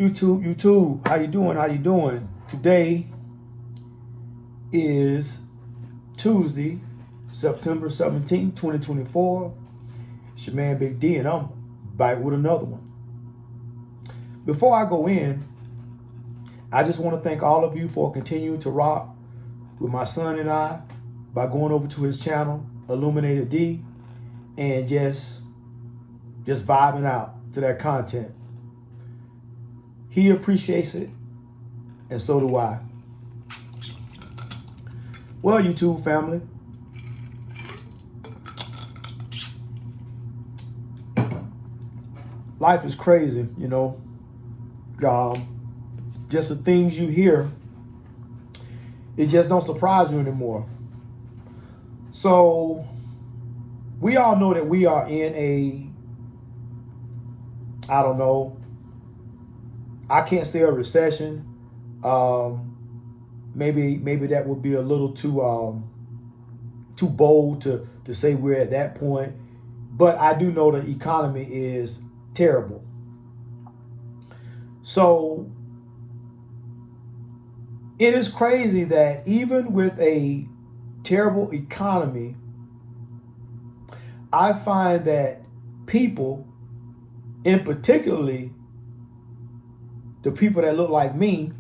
YouTube, how you doing? How you doing? Today is Tuesday, September 17th, 2024. It's your man Big D, and I'm back with another one. Before I go in, I just want to thank all of you for continuing to rock with my son and I by going over to his channel, Illuminated D, and just vibing out to that content. He appreciates it, and so do I. Well, YouTube family, life is crazy, you know. Just the things you hear, it just don't surprise you anymore. So we all know that we are in a, I don't know, I can't say a recession. Maybe that would be a little too bold to say we're at that point. But I do know the economy is terrible. So it is crazy that even with a terrible economy, I find that people, and particularly the people that look like me,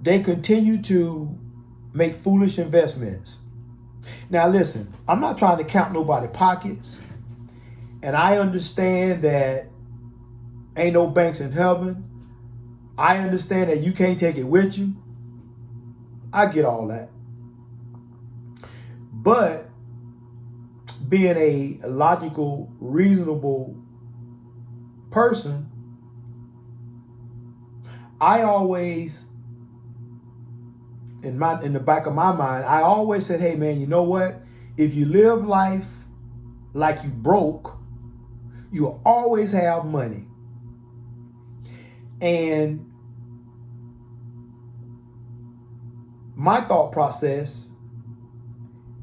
they continue to make foolish investments. Now listen, I'm not trying to count nobody's pockets, and I understand that ain't no banks in heaven. I understand that you can't take it with you. I get all that. But being a logical, reasonable person, I always, in the back of my mind, I always said, hey man, you know what? If you live life like you broke, you'll always have money. And my thought process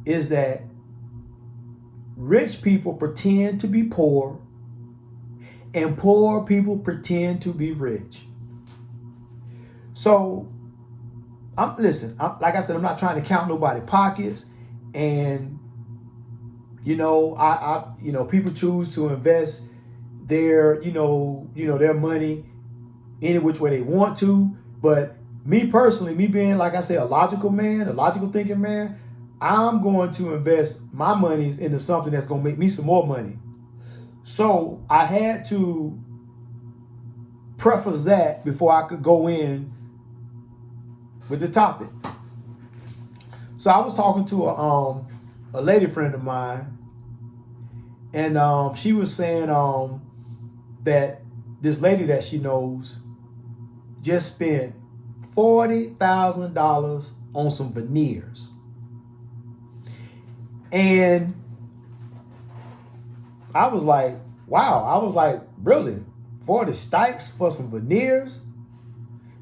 is that rich people pretend to be poor and poor people pretend to be rich. So like I said, I'm not trying to count nobody's pockets, and people choose to invest their their money any which way they want to. But me personally, me being, like I say, a logical thinking man, I'm going to invest my monies into something that's going to make me some more money. So I had to preface that before I could go in with the topic. So I was talking to a lady friend of mine, and she was saying that this lady that she knows just spent $40,000 on some veneers. And I was like, wow. I was like, really? 40 stikes for some veneers?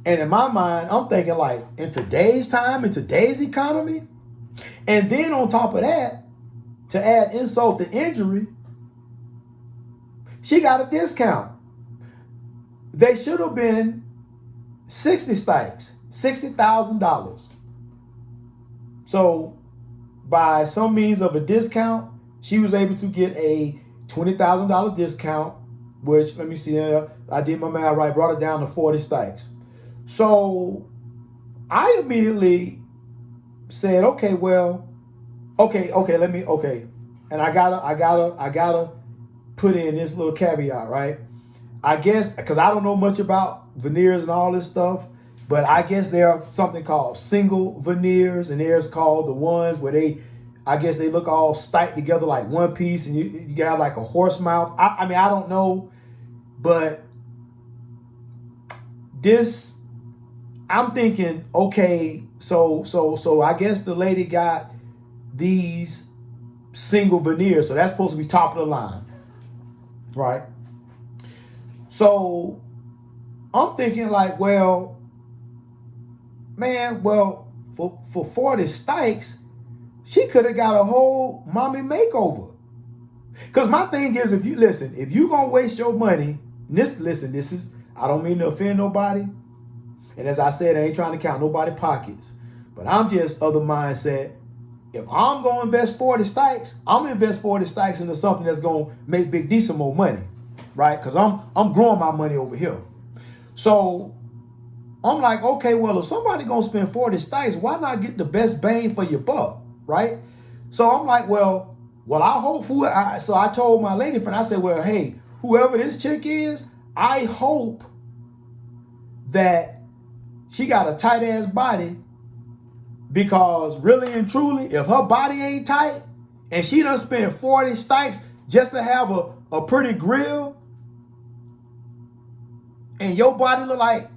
And in my mind, I'm thinking, like, in today's time, in today's economy, and then on top of that, to add insult to injury, she got a discount. They should have been 60 stipes, $60,000. So by some means of a discount, she was able to get a $20,000 discount, which, let me see, I did my math right, brought it down to 40 stipes. So I immediately said, okay, and I gotta put in this little caveat, right? I guess, because I don't know much about veneers and all this stuff, but I guess there are something called single veneers, and there's called the ones where they look all stacked together like one piece, and you got like a horse mouth. I mean, I don't know, but this, I'm thinking, okay, so I guess the lady got these single veneers, so that's supposed to be top of the line, right? So I'm thinking like, well, man, for 40 stikes, she could have got a whole mommy makeover. Because my thing is, if you gonna waste your money Listen, this is, I don't mean to offend nobody. And as I said, I ain't trying to count nobody's pockets. But I'm just of the mindset, if I'm going to invest 40 stacks, I'm going to invest 40 stacks into something that's going to make Big D some more money, right? Because I'm growing my money over here. So I'm like, okay, well, if somebody going to spend 40 stacks, why not get the best bang for your buck, right? So I'm like, well, I hope so I told my lady friend, I said, well, hey, whoever this chick is, I hope that she got a tight ass body, because really and truly, if her body ain't tight and she done spent 40 stacks just to have a pretty grill, and your body look like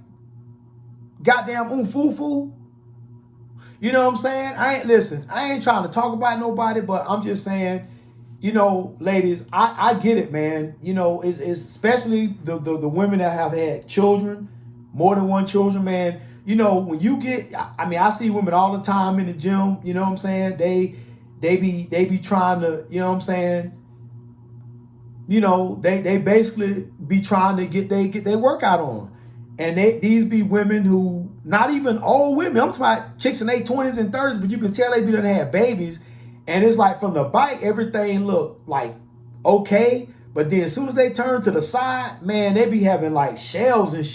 goddamn umfufu, you know what I'm saying? I ain't trying to talk about nobody, but I'm just saying, you know, ladies, I get it, man. You know, it's especially the women that have had children, more than one children, man. You know, when you get, I mean, I see women all the time in the gym, you know what I'm saying? They be trying to, you know what I'm saying? You know, they basically be trying to get their workout on. And these be women who, not even old women, I'm talking about chicks in their 20s and 30s, but you can tell they be done have babies. And it's like from the bike, everything look like okay. But then as soon as they turn to the side, man, they be having like shells and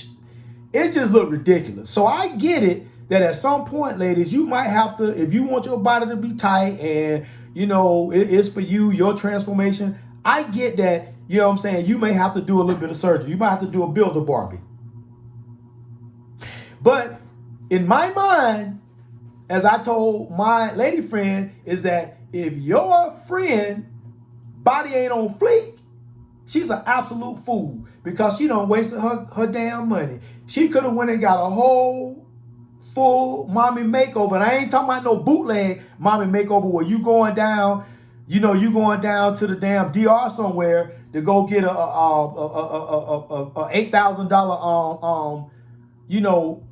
it just look ridiculous. So I get it that at some point, ladies, you might have to, if you want your body to be tight and, you know, it's for you, your transformation. I get that, you know what I'm saying, you may have to do a little bit of surgery. You might have to do a builder Barbie. But in my mind, as I told my lady friend, is that if your friend body ain't on fleek, she's an absolute fool, because she done wasted her damn money. She could have went and got a whole full mommy makeover. And I ain't talking about no bootleg mommy makeover where you going down, you know, you going down to the damn DR somewhere to go get a $8,000 you know,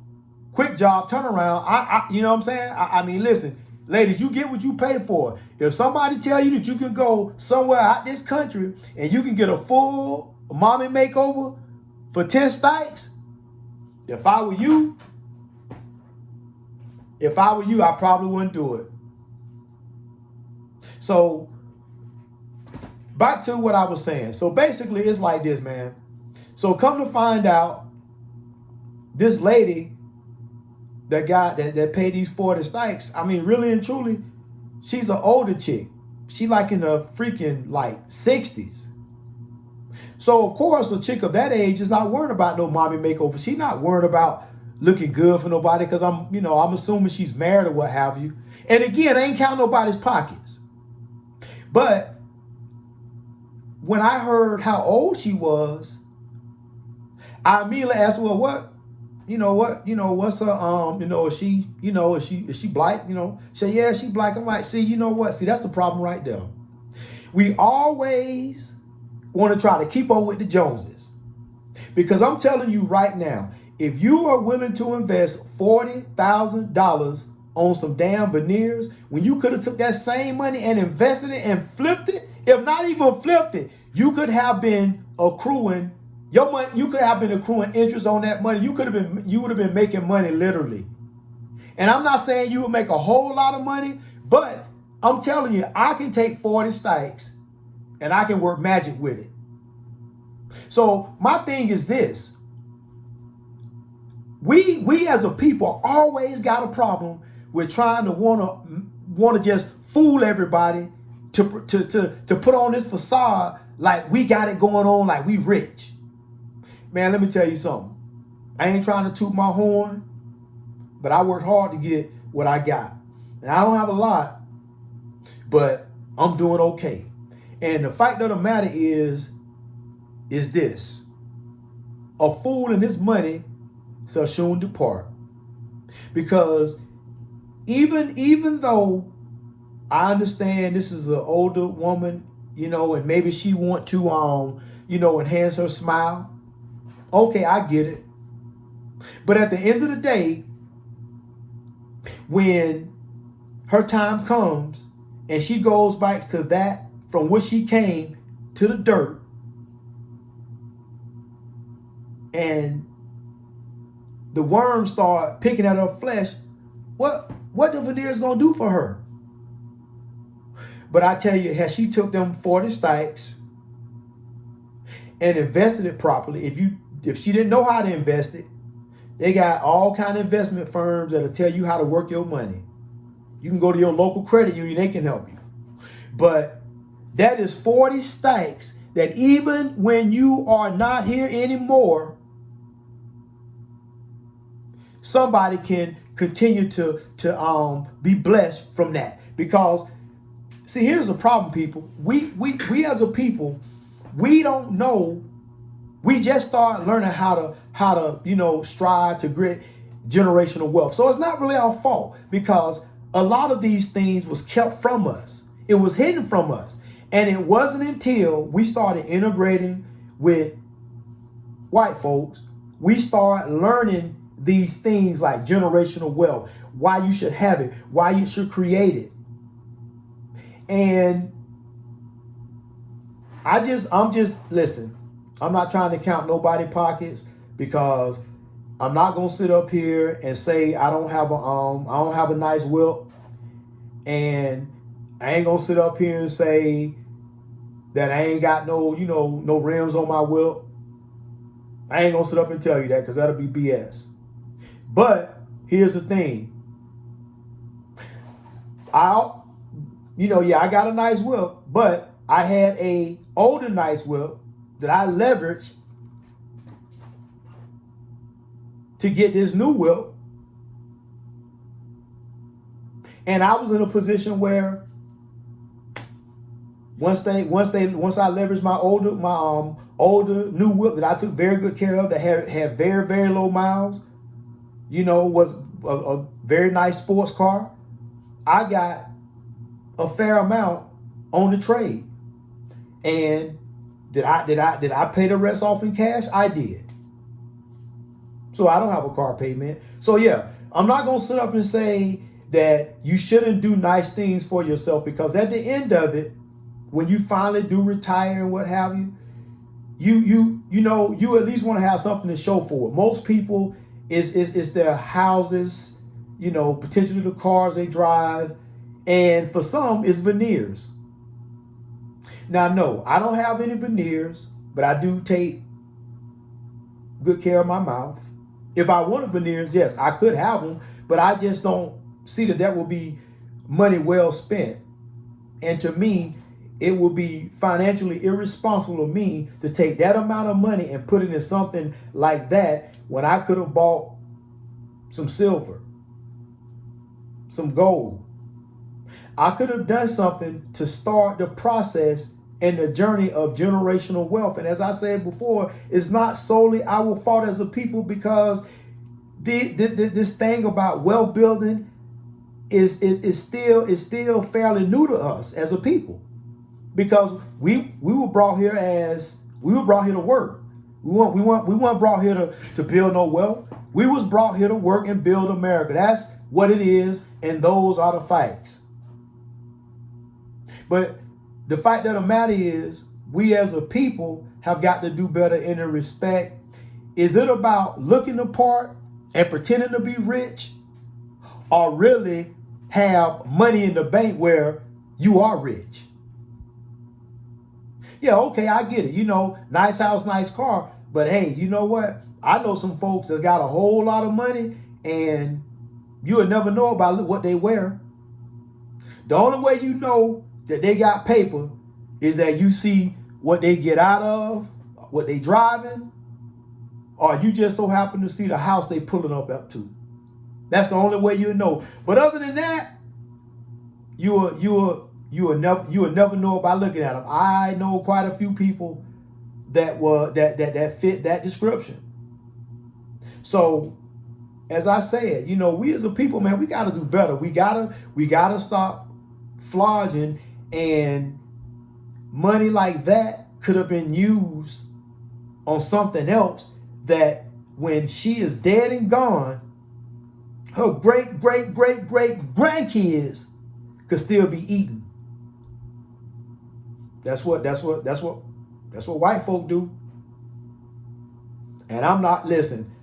quick job turnaround. You know what I'm saying? I mean, listen, ladies, you get what you pay for. If somebody tell you that you can go somewhere out this country and you can get a full mommy makeover for 10 stacks, if I were you, I probably wouldn't do it. So back to what I was saying. So basically it's like this, man. So come to find out, this lady that paid these 40 stacks, I mean, really and truly, she's an older chick. She like in the freaking like 60s. So of course, a chick of that age is not worrying about no mommy makeover. She's not worried about looking good for nobody, because I'm assuming she's married or what have you. And again, I ain't counting nobody's pockets. But when I heard how old she was, I immediately asked, well, what's her, is she black? She said, yeah, she black. I'm like, see, you know what? See, that's the problem right there. We always want to try to keep up with the Joneses. Because I'm telling you right now, if you are willing to invest $40,000 on some damn veneers, when you could have took that same money and invested it and flipped it, if not even flipped it, you could have been accruing your money. You could have been accruing interest on that money. You would have been making money literally. And I'm not saying you would make a whole lot of money, but I'm telling you, I can take 40 stacks and I can work magic with it. So my thing is this. We as a people always got a problem with trying to want to just fool everybody to put on this facade like we got it going on, like we rich. Man, let me tell you something. I ain't trying to toot my horn, but I worked hard to get what I got. And I don't have a lot, but I'm doing okay. And the fact of the matter is this. A fool and his money shall soon depart. Because even though I understand this is an older woman, and maybe she want to, enhance her smile. Okay, I get it. But at the end of the day, when her time comes and she goes back to that from which she came, to the dirt, and the worms start picking at her flesh, what the veneers gonna do for her? But I tell you, as she took them 40 stacks and invested it properly, if she didn't know how to invest it, they got all kind of investment firms that'll tell you how to work your money. You can go to your local credit union, they can help you. But that is 40 stacks that even when you are not here anymore, somebody can continue to be blessed from that. Because see, here's the problem, people. We as a people, we don't know. We just start learning how to strive to create generational wealth. So it's not really our fault, because a lot of these things was kept from us. It was hidden from us. And it wasn't until we started integrating with white folks, we start learning these things like generational wealth, why you should have it, why you should create it. And listen, I'm not trying to count nobody's pockets, because I'm not gonna sit up here and say I don't have a nice whip, and I ain't gonna sit up here and say that I ain't got no rims on my whip. I ain't gonna sit up and tell you that, because that'll be BS. But here's the thing. I got a nice whip, but I had a older nice whip that I leveraged to get this new whip. And I was in a position where once I leveraged my older new whip that I took very good care of, that had very, very low miles, was a very nice sports car, I got a fair amount on the trade. And did I pay the rest off in cash? I did. So I don't have a car payment. So yeah, I'm not gonna sit up and say that you shouldn't do nice things for yourself, because at the end of it, when you finally do retire and what have you, you at least want to have something to show for it. Most people is their houses, potentially the cars they drive, and for some it's veneers. Now, no, I don't have any veneers, but I do take good care of my mouth. If I wanted veneers, yes, I could have them, but I just don't see that will be money well spent. And to me, it would be financially irresponsible of me to take that amount of money and put it in something like that, when I could have bought some silver, some gold. I could have done something to start the process and the journey of generational wealth. And as I said before, it's not solely our fault as a people, because this thing about wealth building is still fairly new to us as a people, because we were brought here to work. We weren't brought here to build no wealth. We was brought here to work and build America. That's what it is, and those are the facts. But the fact of the matter is, we as a people have got to do better in the respect. Is it about looking the part and pretending to be rich, or really have money in the bank where you are rich? Yeah, okay, I get it. Nice house, nice car. But hey, you know what? I know some folks that got a whole lot of money, and you'll never know about what they wear. The only way you know that they got paper is that you see what they get out of, what they driving, or you just so happen to see the house they pulling up to. That's the only way you know. But other than that, you will never know by looking at them. I know quite a few people that fit that description. So, as I said, we as a people, man, we got to do better. We gotta stop flogging, and money like that could have been used on something else, that when she is dead and gone, her great grandkids could still be eating. That's what white folk do. And I'm not, listen,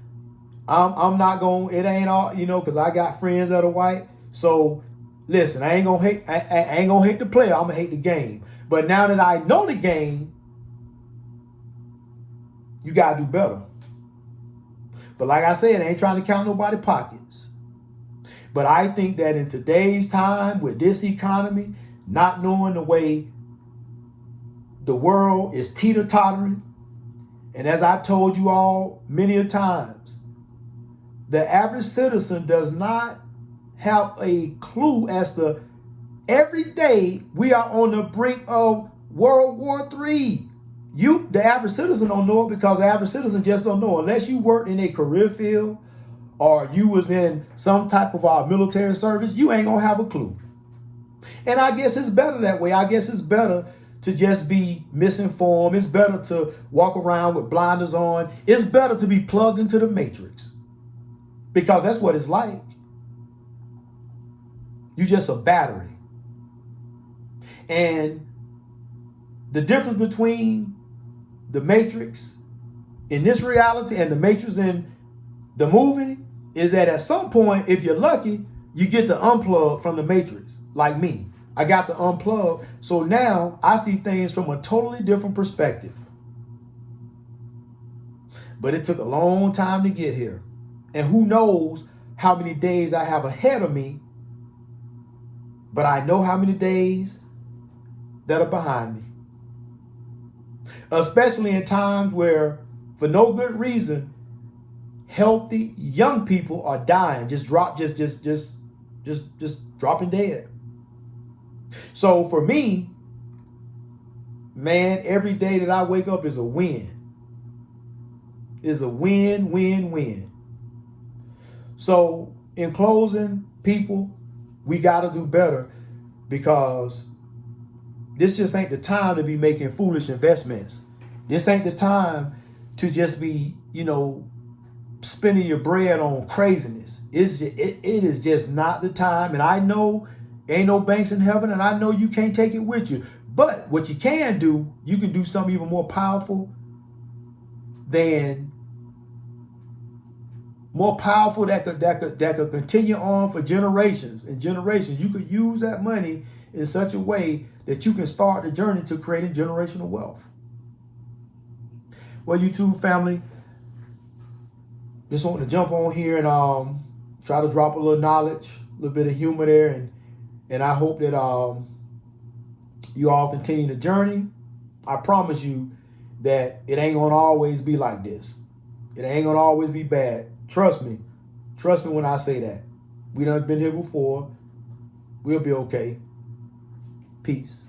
I'm not going, it ain't all, because I got friends that are white. So listen, I ain't gonna hate the player, I'm gonna hate the game. But now that I know the game, you gotta do better. But like I said, I ain't trying to count nobody's pockets. But I think that in today's time, with this economy, not knowing the way the world is teeter-tottering, and as I've told you all many a times, the average citizen does not have a clue as to every day we are on the brink of World War III. The average citizen don't know it because the average citizen just don't know. Unless you worked in a career field or you was in some type of military service, you ain't gonna have a clue. And I guess it's better that way. I guess it's better to just be misinformed. It's better to walk around with blinders on. It's better to be plugged into the matrix, because that's what it's like. You're just a battery. And the difference between the matrix in this reality and the matrix in the movie is that at some point, if you're lucky, you get to unplug from the matrix, like me. I got to unplug. So now I see things from a totally different perspective. But it took a long time to get here. And who knows how many days I have ahead of me. But I know how many days that are behind me. Especially in times where, for no good reason, healthy young people are dying, just dropping dead. So for me, man, every day that I wake up is a win. Is a win, win, win. So in closing, people, we got to do better, because this just ain't the time to be making foolish investments. This ain't the time to just be, spending your bread on craziness. It is just not the time. And I know ain't no banks in heaven, and I know you can't take it with you. But what you can do, you can do something even more powerful that could continue on for generations and generations. You could use that money in such a way that you can start the journey to creating generational wealth. Well, YouTube family, just want to jump on here and try to drop a little knowledge, a little bit of humor there, and I hope that you all continue the journey. I promise you that it ain't gonna always be like this. It ain't gonna always be bad. Trust me when I say that. We done been here before. We'll be okay. Peace.